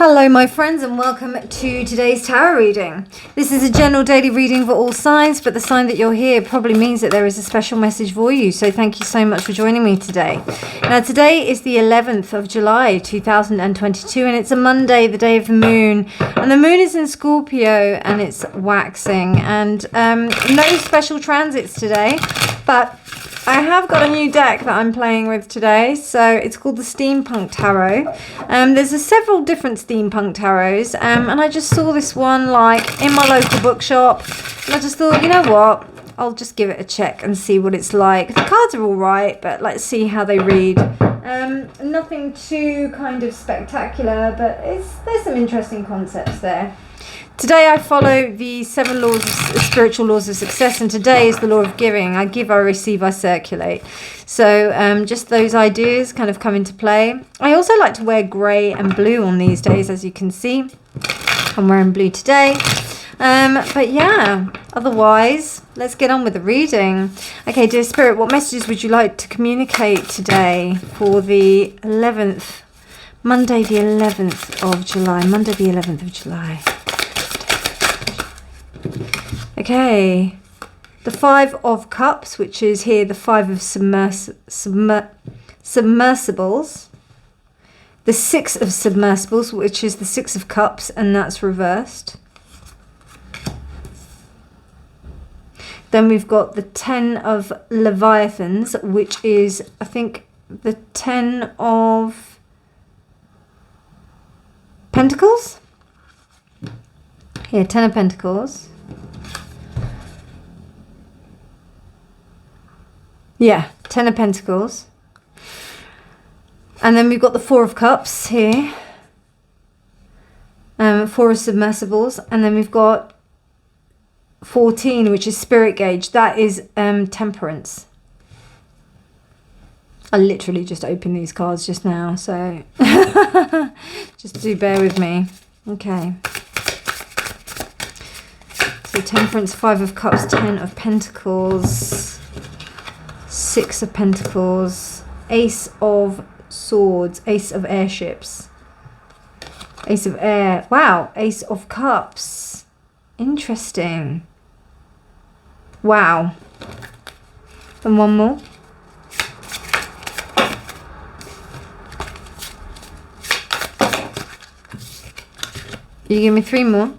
Hello my friends and welcome to today's tarot reading. This is a general daily reading for all signs, but the sign that you're here probably means that there is a special message for you. So thank you so much for joining me today. Now today is the 11th of July 2022 and it's a Monday, the day of the moon. And the moon is in Scorpio and it's waxing, and no special transits today, but I have got a new deck that I'm playing with today. So it's called the Steampunk Tarot. There's several different Steampunk Tarots, and I just saw this one like in my local bookshop, and I just thought, you know what, I'll just give it a check and see what it's like. The cards are all right, but let's see how they read. Nothing too kind of spectacular, but there's some interesting concepts there. Today I follow the 7 laws of spiritual laws of success, and today is the law of giving. I give, I receive, I circulate. So just those ideas kind of come into play. I also like to wear grey and blue on these days, as you can see. I'm wearing blue today. But yeah, otherwise, let's get on with the reading. Okay, dear Spirit, what messages would you like to communicate today for the 11th, Monday the 11th of July, Monday the 11th of July. Okay, the 5 of Cups, which is here the 5 of submersibles. The 6 of submersibles, which is the 6 of Cups, and that's reversed. Then we've got the 10 of Leviathans, which is, I think, the 10 of Pentacles. Here, 10 of Pentacles. Yeah, 10 of Pentacles. And then we've got the 4 of Cups here. 4 of Submersibles. And then we've got 14, which is Spirit Gauge. That is Temperance. I literally just opened these cards just now, so just do bear with me. Okay. So Temperance, 5 of Cups, 10 of Pentacles, 6 of Pentacles, Ace of Swords, Ace of Airships, Ace of Air. Wow, Ace of Cups. Interesting. Wow. And one more. You give me 3 more.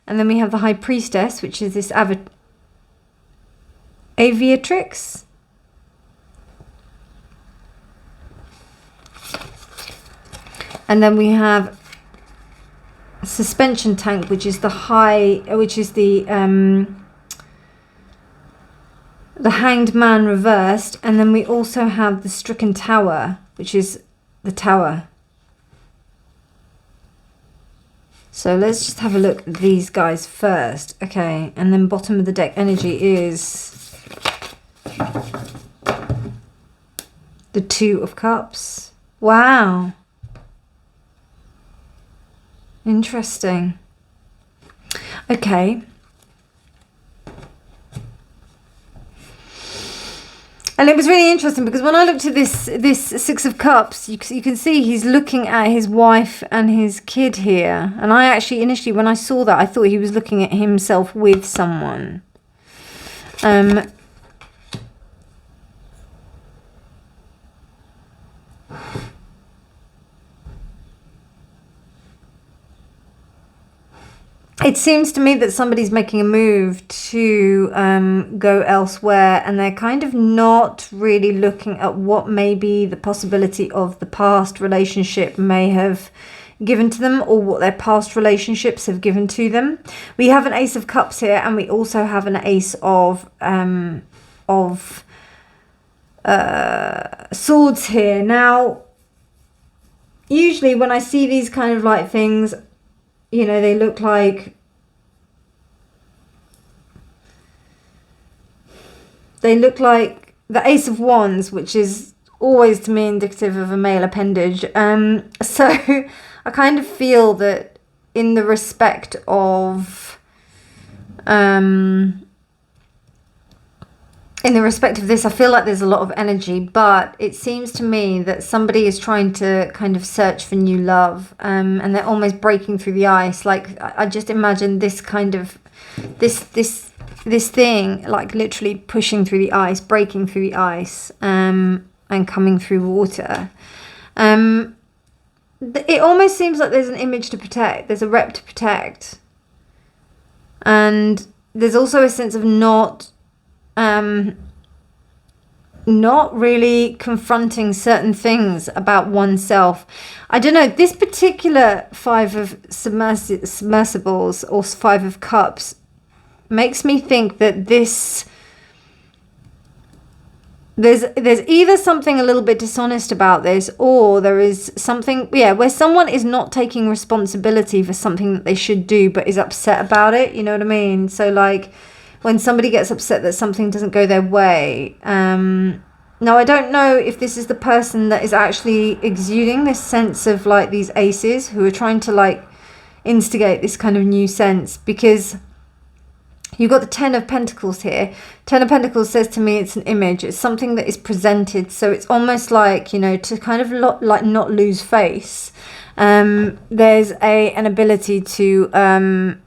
And then we have the High Priestess, which is this Aviatrix. And then we have Suspension Tank, which is the Hanged Man reversed. And then we also have the Stricken Tower, which is the Tower. So let's just have a look at these guys first. Okay, and then bottom of the deck energy is the 2 of Cups. Wow. Interesting. Okay. And it was really interesting because when I looked at this 6 of Cups, you can see he's looking at his wife and his kid here. And I actually, initially, when I saw that, I thought he was looking at himself with someone. It seems to me that somebody's making a move to go elsewhere, and they're kind of not really looking at what maybe the possibility of the past relationship may have given to them, or what their past relationships have given to them. We have an Ace of Cups here, and we also have an Ace of Swords here. Now, usually when I see these kind of like things, you know, they look like the Ace of Wands, which is always to me indicative of a male appendage. So I kind of feel that in the respect of in the respect of this, I feel like there's a lot of energy, but it seems to me that somebody is trying to kind of search for new love, and they're almost breaking through the ice. Like, I just imagine this kind of, this thing, like literally pushing through the ice, breaking through the ice, and coming through water. It almost seems like there's an image to protect. There's a rep to protect. And there's also a sense of not really confronting certain things about oneself. I don't know, this particular 5 of submersibles or 5 of cups makes me think that there's either something a little bit dishonest about this, or there is something, where someone is not taking responsibility for something that they should do but is upset about it. You know what I mean? So like when somebody gets upset that something doesn't go their way, now I don't know if this is the person that is actually exuding this sense of like these aces who are trying to like instigate this kind of new sense, because you've got the 10 of Pentacles here. 10 of Pentacles says to me it's an image. It's something that is presented. So it's almost like, you know, to kind of like not lose face. There's an ability to,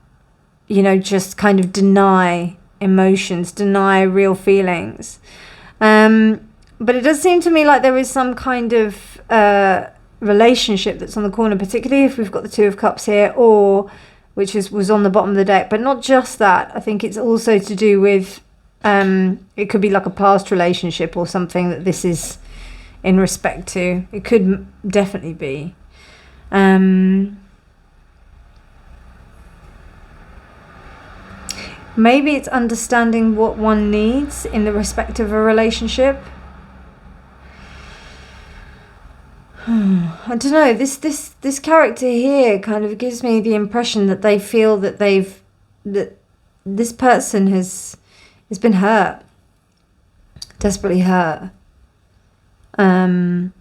you know, just kind of deny emotions, deny real feelings. But it does seem to me like there is some kind of relationship that's on the corner, particularly if we've got the 2 of Cups here, or which was on the bottom of the deck. But not just that. I think it's also to do with, it could be like a past relationship or something that this is in respect to. It could definitely be. Maybe it's understanding what one needs in the respect of a relationship. I don't know, this character here kind of gives me the impression that they feel that that this person has been hurt, desperately hurt, and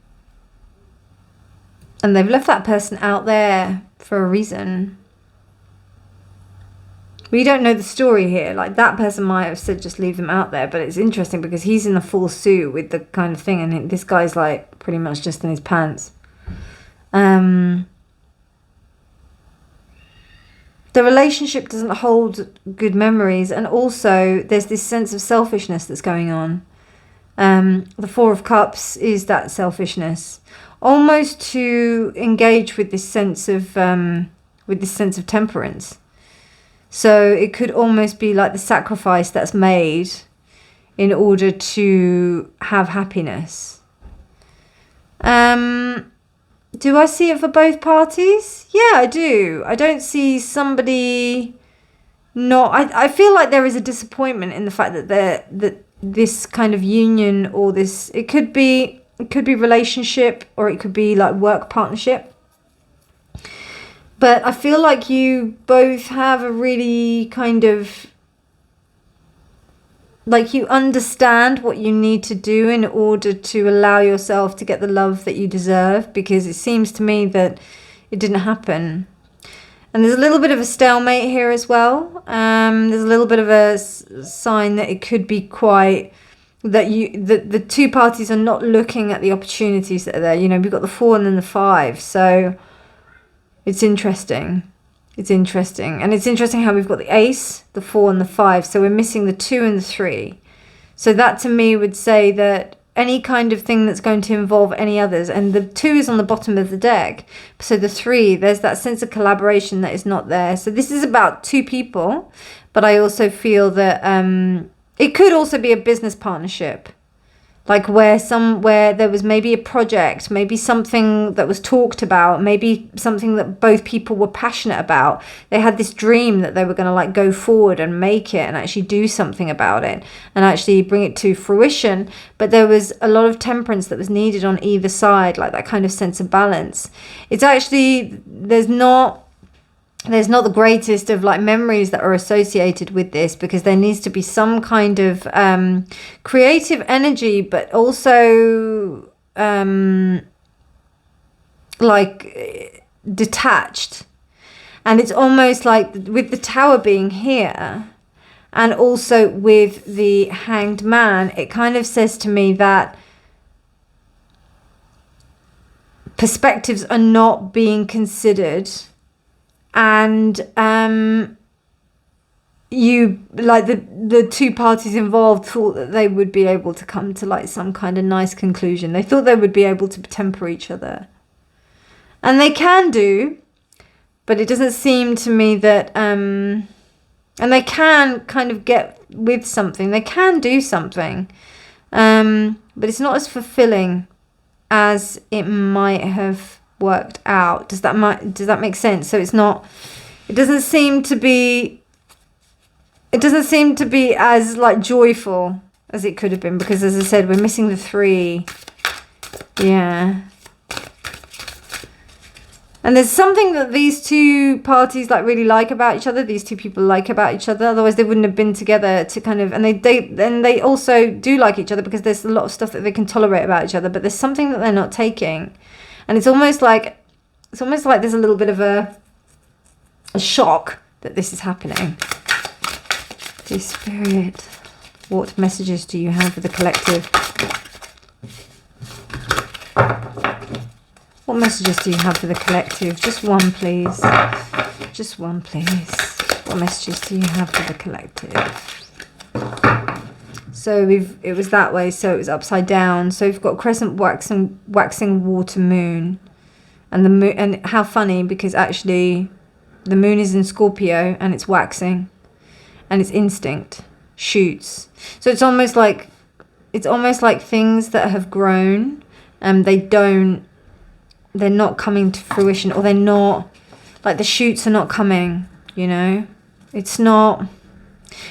they've left that person out there for a reason. We don't know the story here. Like, that person might have said just leave them out there, but it's interesting because he's in the full suit with the kind of thing, and this guy's like pretty much just in his pants. The relationship doesn't hold good memories, and also there's this sense of selfishness that's going on. The 4 of Cups is that selfishness, almost to engage with this sense of temperance. So it could almost be like the sacrifice that's made in order to have happiness. Do I see it for both parties? Yeah, I do. I don't see somebody not... I feel like there is a disappointment in the fact that this kind of union, or this... It could be relationship, or it could be like work partnership. But I feel like you both have a really kind of... Like, you understand what you need to do in order to allow yourself to get the love that you deserve, because it seems to me that it didn't happen. And there's a little bit of a stalemate here as well. There's a little bit of a sign that it could be quite... That the 2 parties are not looking at the opportunities that are there. You know, we've got the 4 and then the 5. So... It's interesting. It's interesting. And it's interesting how we've got the Ace, the 4 and the 5. So we're missing the 2 and the 3. So that to me would say that any kind of thing that's going to involve any others. And the 2 is on the bottom of the deck. So the 3, there's that sense of collaboration that is not there. So this is about 2 people. But I also feel that it could also be a business partnership. Like where there was maybe a project, maybe something that was talked about, maybe something that both people were passionate about. They had this dream that they were going to like go forward and make it and actually do something about it and actually bring it to fruition. But there was a lot of temperance that was needed on either side, like that kind of sense of balance. It's actually, there's not the greatest of like memories that are associated with this, because there needs to be some kind of creative energy, but also like detached. And it's almost like with the Tower being here And also with the Hanged Man, it kind of says to me that perspectives are not being considered, and you, like, the two parties involved thought that they would be able to come to like some kind of nice conclusion. They thought they would be able to temper each other, and they can do, but it doesn't seem to me that and they can kind of get with something, they can do something, but it's not as fulfilling as it might have worked out. Does that make sense? So it doesn't seem to be as like joyful as it could have been, because as I said, we're missing the 3. Yeah. And there's something that these two parties like really like about each other. These two people like about each other. Otherwise they wouldn't have been together to kind of, and they also do like each other because there's a lot of stuff that they can tolerate about each other, but there's something that they're not taking. And it's almost like there's a little bit of a shock that this is happening. Dear Spirit, what messages do you have for the collective? What messages do you have for the collective? Just one, please. Just one, please. What messages do you have for the collective? So it was that way, so it was upside down. So we've got crescent waxing water moon. And the moon, and how funny, because actually the moon is in Scorpio and it's waxing. And it's instinct, shoots. So it's almost like things that have grown, they're not coming to fruition, or they're not, like the shoots are not coming, you know? It's not,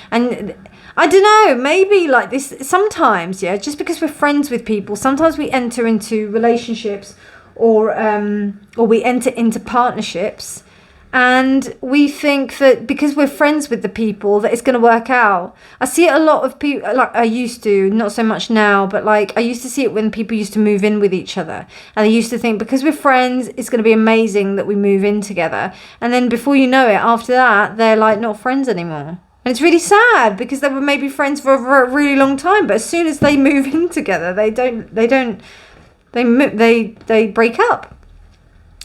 and I don't know, maybe like this, sometimes, yeah, just because we're friends with people, sometimes we enter into relationships or we enter into partnerships, and we think that because we're friends with the people that it's going to work out. I see it a lot of people, like I used to, not so much now, but like I used to see it when people used to move in with each other. And they used to think because we're friends, it's going to be amazing that we move in together. And then before you know it, after that, they're like not friends anymore. And it's really sad because they were maybe friends for a really long time. But as soon as they move in together, they break up.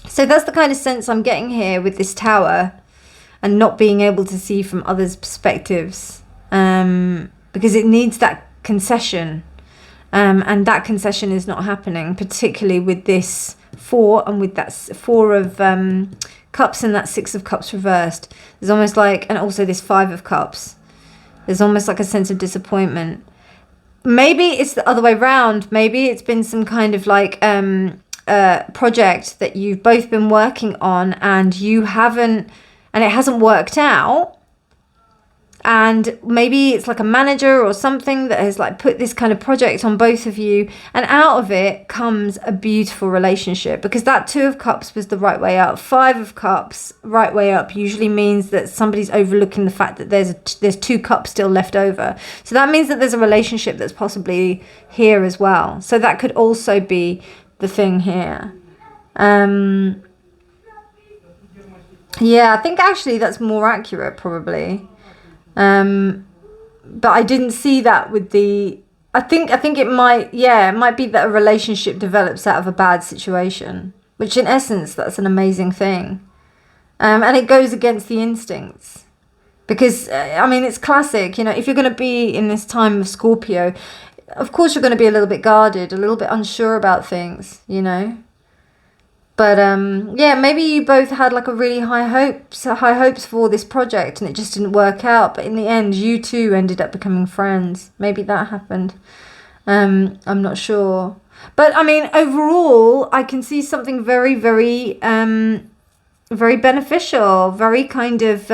So that's the kind of sense I'm getting here with this tower and not being able to see from others' perspectives, because it needs that concession, and that concession is not happening, particularly with this 4 and with that 4 of cups and that 6 of cups reversed. There's almost like, and also this 5 of cups, there's almost like a sense of disappointment. Maybe it's the other way around. Maybe it's been some kind of like project that you've both been working on and it hasn't worked out, and maybe it's like a manager or something that has like put this kind of project on both of you, and out of it comes a beautiful relationship, because that 2 of cups was the right way up. 5 of cups right way up usually means that somebody's overlooking the fact that there's 2 cups still left over, so that means that there's a relationship that's possibly here as well. So that could also be the thing here. Yeah, I think actually that's more accurate probably. But I didn't see that with the, I think it might be that a relationship develops out of a bad situation, which in essence, that's an amazing thing. And it goes against the instincts, because I mean, it's classic, you know, if you're going to be in this time of Scorpio, of course you're going to be a little bit guarded, a little bit unsure about things, you know. But yeah, maybe you both had like a really high hopes for this project, and it just didn't work out. But in the end, you two ended up becoming friends. Maybe that happened. I'm not sure. But I mean, overall, I can see something very, very, very beneficial, very kind of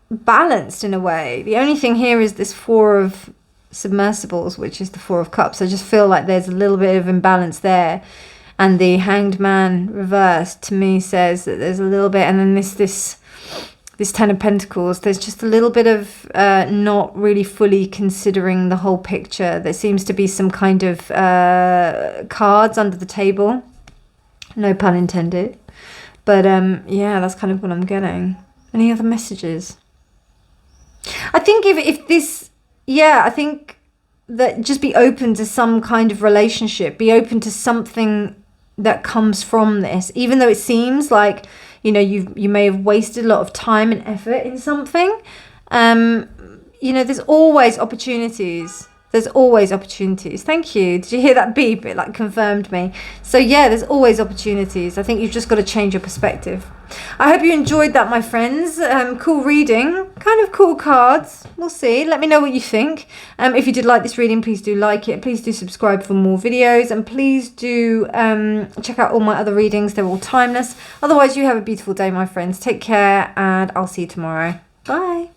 balanced in a way. The only thing here is this 4 of submersibles, which is the 4 of cups. I just feel like there's a little bit of imbalance there, and the Hanged Man reversed to me says that there's a little bit, and then this 10 of Pentacles, there's just a little bit of not really fully considering the whole picture. There seems to be some kind of cards under the table, no pun intended, But yeah, that's kind of what I'm getting. Any other messages? I think if this, yeah, I think that just be open to some kind of relationship. Be open to something that comes from this, even though it seems like, you know, you may have wasted a lot of time and effort in something. You know, there's always opportunities. There's always opportunities. Thank you. Did you hear that beep? It like confirmed me. So yeah, there's always opportunities. I think you've just got to change your perspective. I hope you enjoyed that, my friends. Cool reading. Kind of cool cards. We'll see. Let me know what you think. If you did like this reading, please do like it. Please do subscribe for more videos. And please do check out all my other readings. They're all timeless. Otherwise, you have a beautiful day, my friends. Take care, and I'll see you tomorrow. Bye.